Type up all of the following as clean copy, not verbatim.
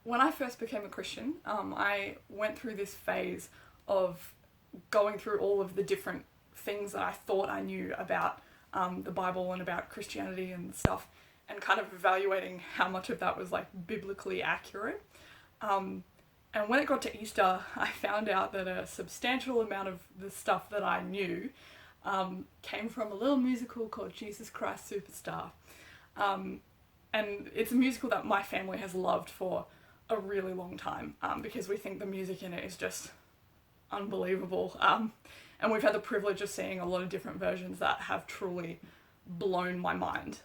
when I first became a Christian, I went through this phase of going through all of the different things that I thought I knew about the Bible and about Christianity and stuff, and kind of evaluating how much of that was like biblically accurate. And when it got to Easter, I found out that a substantial amount of the stuff that I knew came from a little musical called Jesus Christ Superstar. And it's a musical that my family has loved for a really long time, because we think the music in it is just unbelievable. And we've had the privilege of seeing a lot of different versions that have truly blown my mind.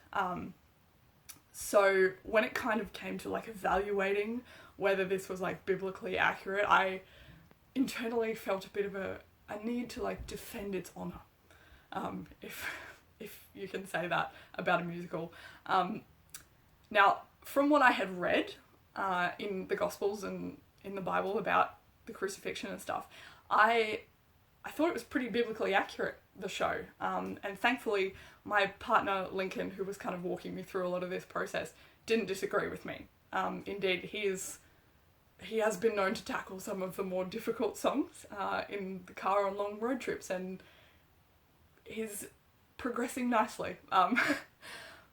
So when it kind of came to like evaluating whether this was like biblically accurate, I internally felt a bit of a need to like defend its honor, if you can say that about a musical. Now, from what I had read in the Gospels and in the Bible about the crucifixion and stuff, I thought it was pretty biblically accurate, the show. And thankfully, my partner Lincoln, who was kind of walking me through a lot of this process, didn't disagree with me. Indeed, he has been known to tackle some of the more difficult songs in the car on long road trips, and he's progressing nicely.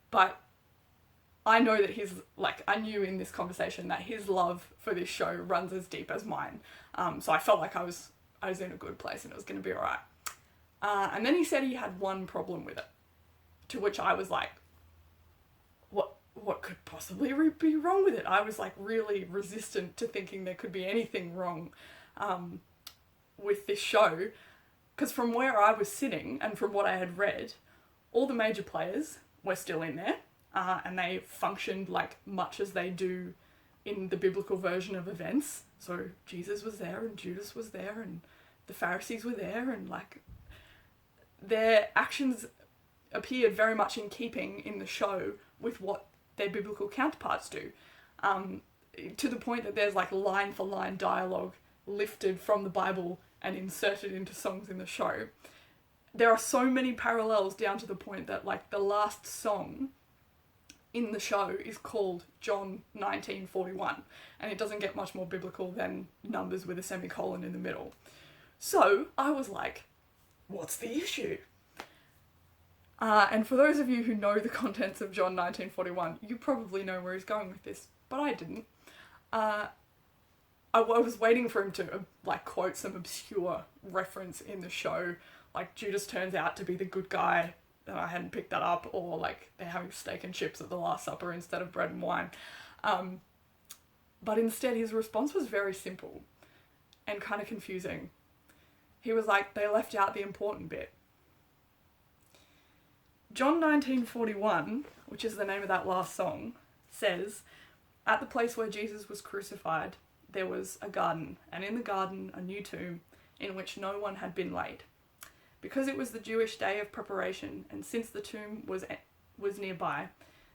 But I know that I knew in this conversation that his love for this show runs as deep as mine. So I felt like I was in a good place and it was going to be alright. And then he said he had one problem with it, to which I was like, what could possibly be wrong with it? I was like really resistant to thinking there could be anything wrong with this show, because from where I was sitting and from what I had read, all the major players were still in there, and they functioned like much as they do in the biblical version of events. So Jesus was there, and Judas was there, and the Pharisees were there, and like their actions appeared very much in keeping in the show with what their biblical counterparts do, to the point that there's like line for line dialogue lifted from the Bible and inserted into songs in the show. There are so many parallels, down to the point that like the last song in the show is called John 19:41, and it doesn't get much more biblical than numbers with a semicolon in the middle. So I was like, what's the issue? And for those of you who know the contents of John 19:41, you probably know where he's going with this, but I didn't. I was waiting for him to like quote some obscure reference in the show, like Judas turns out to be the good guy, and I hadn't picked that up, or like they're having steak and chips at the Last Supper instead of bread and wine. But instead his response was very simple and kind of confusing. He was like, they left out the important bit. John 19:41, which is the name of that last song, says, "At the place where Jesus was crucified, there was a garden, and in the garden a new tomb in which no one had been laid. Because it was the Jewish day of preparation, and since the tomb was nearby,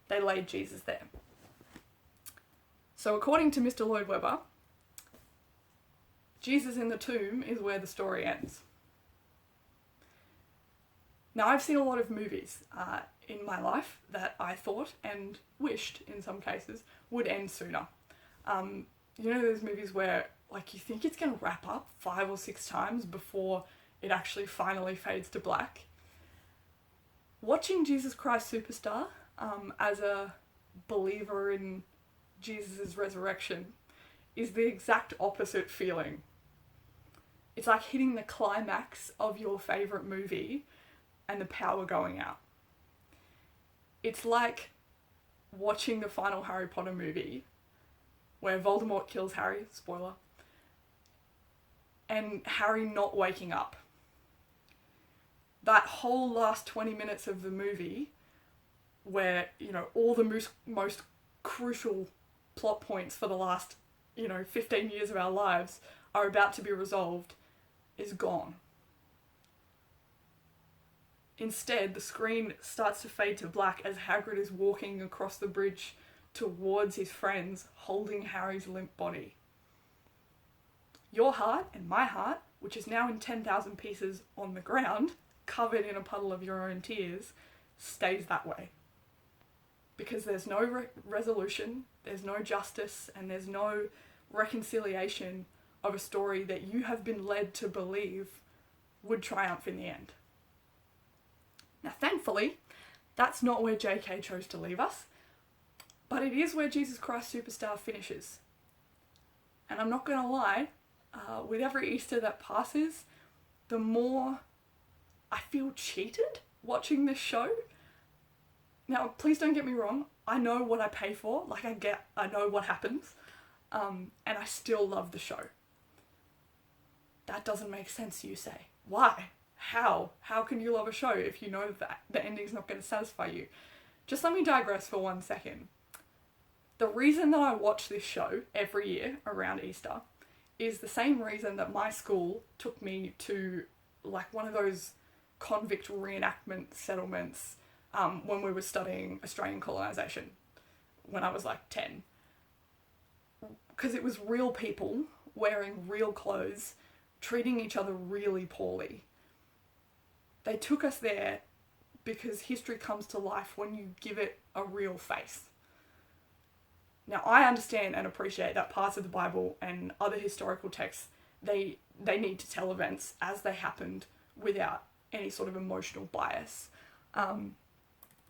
they laid Jesus there." So according to Mr. Lloyd Webber, Jesus in the tomb is where the story ends. Now, I've seen a lot of movies in my life that I thought and wished, in some cases, would end sooner. You know those movies where like you think it's going to wrap up 5 or 6 times before it actually finally fades to black? Watching Jesus Christ Superstar as a believer in Jesus' resurrection is the exact opposite feeling. It's like hitting the climax of your favourite movie and the power going out. It's like watching the final Harry Potter movie where Voldemort kills Harry, spoiler, and Harry not waking up. That whole last 20 minutes of the movie where, you know, all the most crucial plot points for the last, 15 years of our lives are about to be resolved is gone. Instead, the screen starts to fade to black as Hagrid is walking across the bridge towards his friends, holding Harry's limp body. Your heart and my heart, which is now in 10,000 pieces on the ground, covered in a puddle of your own tears, stays that way. Because there's no resolution, There's no justice and there's no reconciliation of a story that you have been led to believe would triumph in the end. Now, thankfully, that's not where JK chose to leave us, but it is where Jesus Christ Superstar finishes. And I'm not going to lie, with every Easter that passes, the more I feel cheated watching this show. Now, please don't get me wrong, I know what I pay for, I know what happens, and I still love the show. That doesn't make sense, you say. Why? How? How can you love a show if you know that the ending's not going to satisfy you? Just let me digress for 1 second. The reason that I watch this show every year around Easter is the same reason that my school took me to one of those convict reenactment settlements when we were studying Australian colonisation when I was 10. Because it was real people wearing real clothes, treating each other really poorly. They took us there because history comes to life when you give it a real face. Now, I understand and appreciate that parts of the Bible and other historical texts, they need to tell events as they happened without any sort of emotional bias.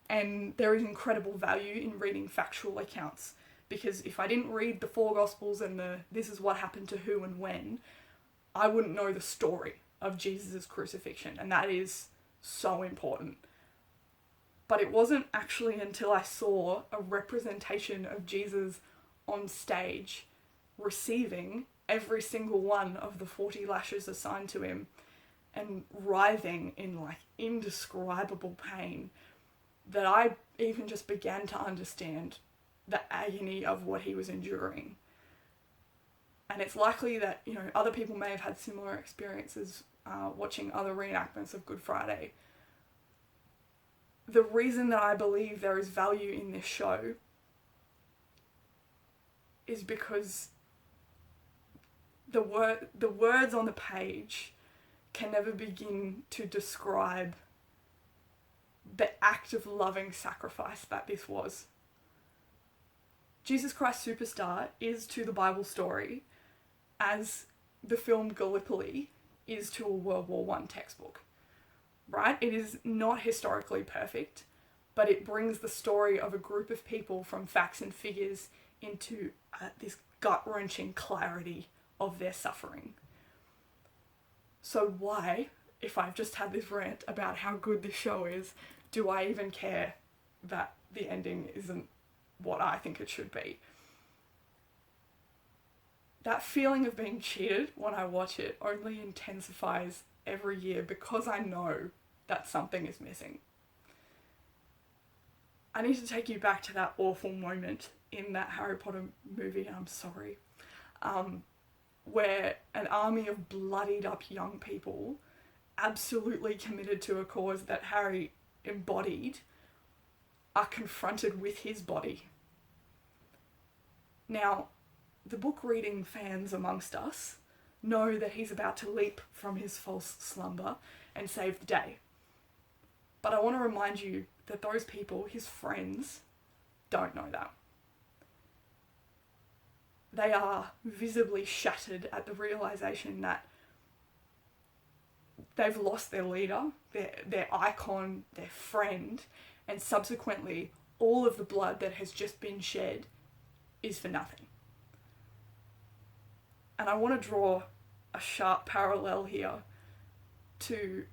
And there is incredible value in reading factual accounts, because if I didn't read the 4 Gospels and this is what happened to who and when, I wouldn't know the story of Jesus' crucifixion, and that is so important. But it wasn't actually until I saw a representation of Jesus on stage receiving every single one of the 40 lashes assigned to him and writhing in indescribable pain that I even just began to understand the agony of what he was enduring. And it's likely that, other people may have had similar experiences watching other reenactments of Good Friday. The reason that I believe there is value in this show is because the words on the page can never begin to describe the act of loving sacrifice that this was. Jesus Christ Superstar is to the Bible story as the film Gallipoli is to a World War I textbook, right? It is not historically perfect, but it brings the story of a group of people from facts and figures into this gut-wrenching clarity of their suffering. So why, if I've just had this rant about how good this show is, do I even care that the ending isn't what I think it should be? That feeling of being cheated when I watch it only intensifies every year because I know that something is missing. I need to take you back to that awful moment in that Harry Potter movie, I'm sorry, where an army of bloodied up young people, absolutely committed to a cause that Harry embodied, are confronted with his body. Now, the book reading fans amongst us know that he's about to leap from his false slumber and save the day. But I want to remind you that those people, his friends, don't know that. They are visibly shattered at the realization that they've lost their leader, their icon, their friend, and subsequently all of the blood that has just been shed is for nothing. And I want to draw a sharp parallel here to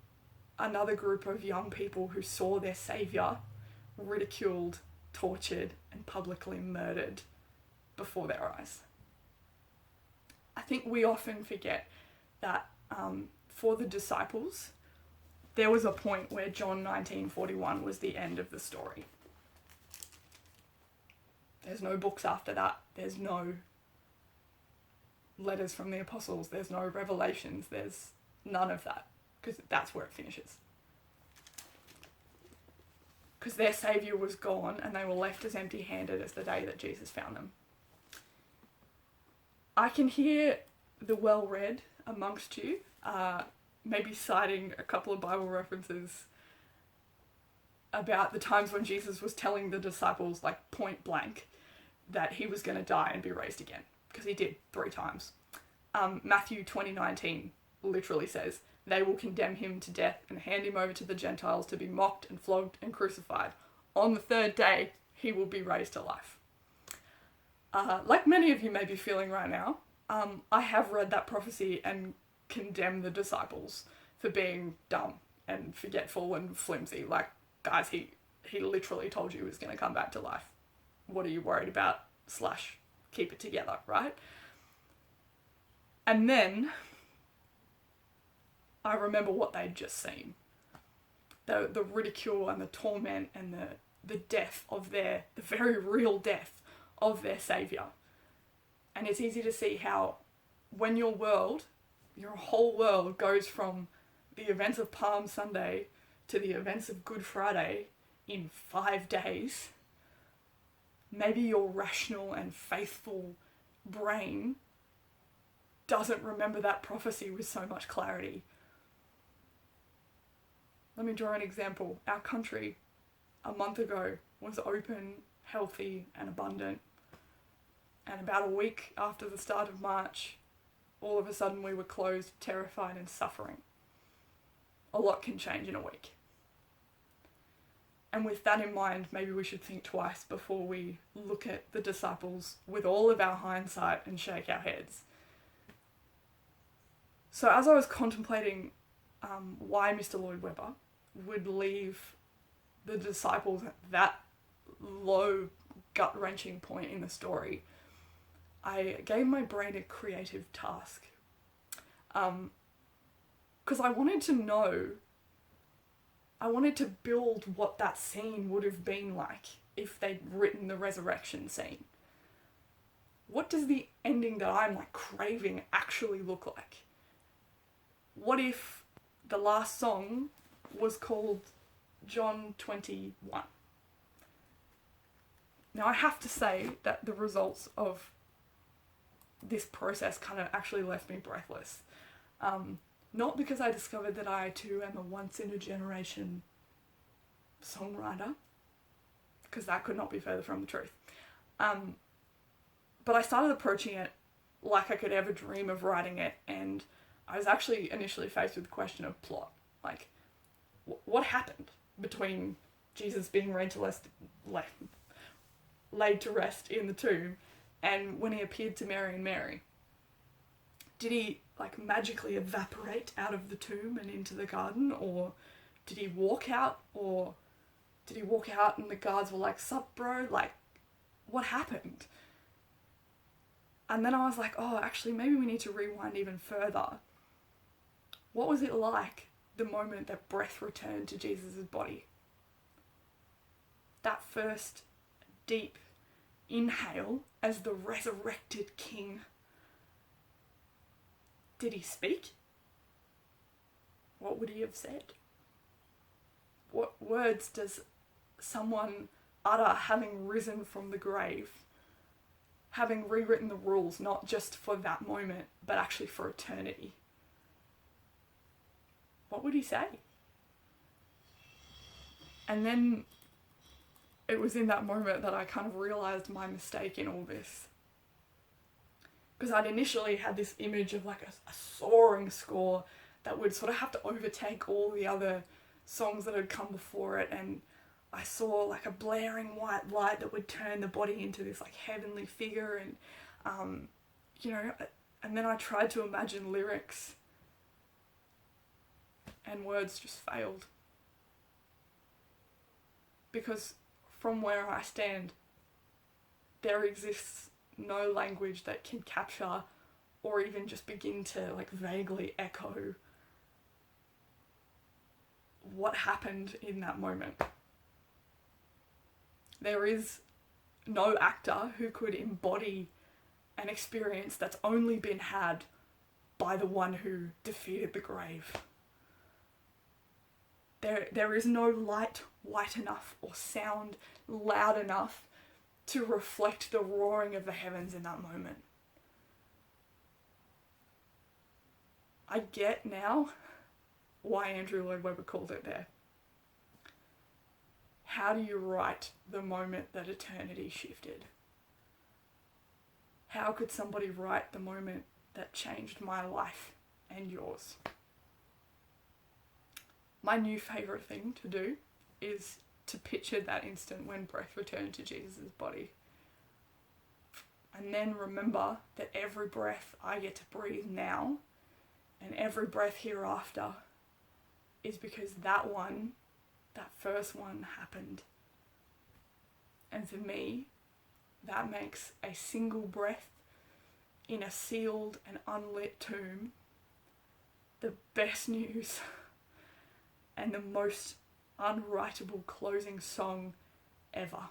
another group of young people who saw their saviour ridiculed, tortured, and publicly murdered before their eyes. I think we often forget that for the disciples, there was a point where John 19:41 was the end of the story. There's no books after that. There's no letters from the apostles. There's no revelations. There's none of that, because that's where it finishes. Because their saviour was gone and they were left as empty-handed as the day that Jesus found them. I can hear the well-read amongst you, maybe citing a couple of Bible references about the times when Jesus was telling the disciples, point blank, that he was going to die and be raised again, because he did 3 times. Matthew 20:19 literally says, "They will condemn him to death and hand him over to the Gentiles to be mocked and flogged and crucified. On the 3rd day, he will be raised to life." Like many of you may be feeling right now, I have read that prophecy and condemned the disciples for being dumb and forgetful and flimsy. Like, guys, he literally told you he was going to come back to life. What are you worried about? / keep it together, right? And then I remember what they'd just seen. The ridicule and the torment and the death of the very real death of their saviour. And it's easy to see how when your whole world goes from the events of Palm Sunday to the events of Good Friday in 5 days, maybe your rational and faithful brain doesn't remember that prophecy with so much clarity. Let me draw an example. Our country, a month ago, was open, healthy, and abundant. And about a week after the start of March, all of a sudden we were closed, terrified, and suffering. A lot can change in a week. And with that in mind, maybe we should think twice before we look at the disciples with all of our hindsight and shake our heads. So as I was contemplating why Mr. Lloyd Webber would leave the disciples at that low, gut-wrenching point in the story, I gave my brain a creative task. Because I wanted to build what that scene would have been like if they'd written the resurrection scene. What does the ending that I'm craving actually look like? What if the last song was called John 21? Now I have to say that the results of this process kind of actually left me breathless. Not because I discovered that I too am a once-in-a-generation songwriter, because that could not be further from the truth. But I started approaching it like I could ever dream of writing it, and I was actually initially faced with the question of plot. What happened between Jesus being laid to rest in the tomb and when he appeared to Mary and Mary? Did he magically evaporate out of the tomb and into the garden, or did he walk out, or did he walk out and the guards were like, "Sup, bro?" What happened? And then I was like, oh, actually, maybe we need to rewind even further. What was it like the moment that breath returned to Jesus' body? That first deep inhale as the resurrected King. Did he speak? What would he have said? What words does someone utter having risen from the grave, having rewritten the rules, not just for that moment, but actually for eternity? What would he say? And then it was in that moment that I kind of realised my mistake in all this. Because I'd initially had this image of a soaring score that would sort of have to overtake all the other songs that had come before it, and I saw a blaring white light that would turn the body into this heavenly figure, and and then I tried to imagine lyrics, and words just failed. Because from where I stand, there exists no language that can capture or even just begin to vaguely echo what happened in that moment. There is no actor who could embody an experience that's only been had by the one who defeated the grave. There is no light white enough or sound loud enough to reflect the roaring of the heavens in that moment. I get now why Andrew Lloyd Webber called it there. How do you write the moment that eternity shifted? how could somebody write the moment that changed my life and yours? My new favourite thing to do is to picture that instant when breath returned to Jesus' body. And then remember that every breath I get to breathe now and every breath hereafter is because that first one happened. And for me, that makes a single breath in a sealed and unlit tomb the best news and the most unwritable closing song ever.